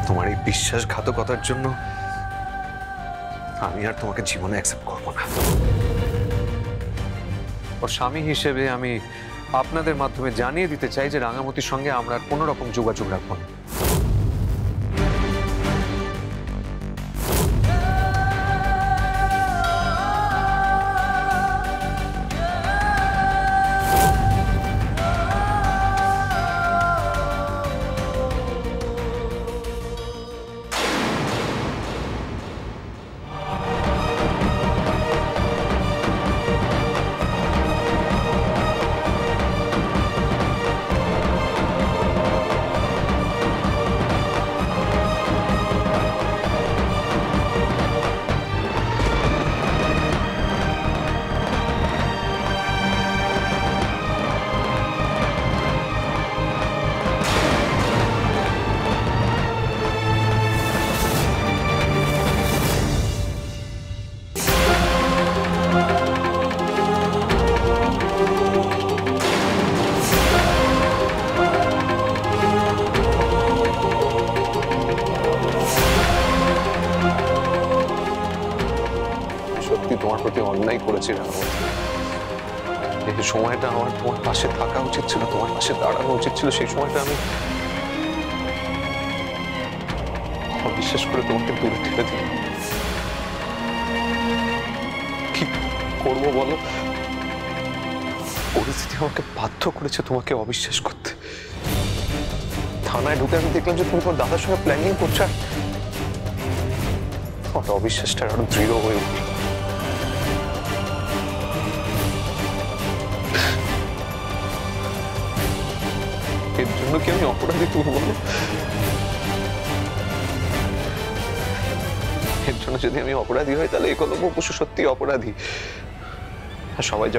তোমার এই বিশ্বাসঘাতকতার জন্য আমি আর তোমাকে জীবনে অ্যাকসেপ্ট করব না। ওর স্বামী হিসেবে আমি আপনাদের মাধ্যমে জানিয়ে দিতে চাই যে রাঙামতির সঙ্গে আমরা কোনো রকম যোগাযোগ রাখবো না। তোমার প্রতি অন্যায় করেছি রাঙামতি। এই সময়টা আমার তোমার পাশে থাকা উচিত ছিল, তোমার পাশে দাঁড়ানো উচিত ছিল। সেই সময়টা আমি অবিশ্বাস করে তোমাকে দূরে ঠেলে দিলাম। কি করবো বলো? পরিস্থিতি আমাকে বাধ্য করেছে তোমাকে অবিশ্বাস করতে। থানায় ঢুকে আমি দেখলাম যে তুমি তোমার দাদার সঙ্গে প্ল্যানিং করছো। তোমার অবিশ্বাসটা আরো দৃঢ় হয়ে উঠল। এর জন্য কি আমি অপরাধী তুমি বলো? এর জন্য যদি আমি অপরাধী হয় তাহলে একলব্য বসু সত্যি অপরাধী। আর সবাই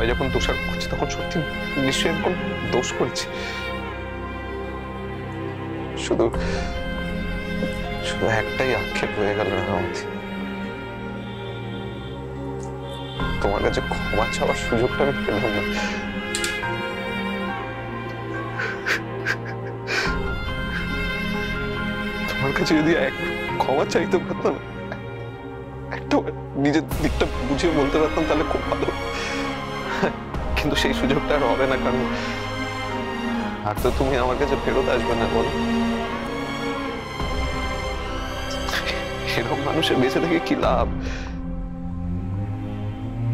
যখন দোষারোপ করছে তখন সত্যি নিশ্চয়ই আমি কোন দোষ করেছি। শুধু একটাই আক্ষেপ হয়ে গেল রাঙামতি, তোমার কাছে ক্ষমা চাওয়ার সুযোগটা আমি পেলাম না। তোমার কাছে যদি ক্ষমা চাইতে পারতাম, একটা নিজের দিকটা বুঝিয়ে বলতে পারতাম তাহলে খুব ভালো। কিন্তু সেই সুযোগটা আর হবে না, কারণ আর তো তুমি আমার কাছে ফেরত আসবে না। বল, এরকম মানুষের বেঁচে থেকে কি লাভ?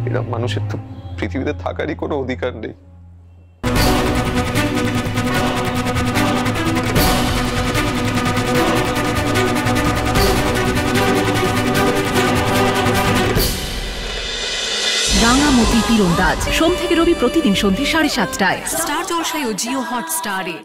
এরকম মানুষের তো পৃথিবীতে থাকারই কোনো অধিকার নেই। রাঙামতি তীরন্দাজ সোম থেকে রবি প্রতিদিন সন্ধ্যে 7:30টায় স্টার জলসায় ও জিও হটস্টারে।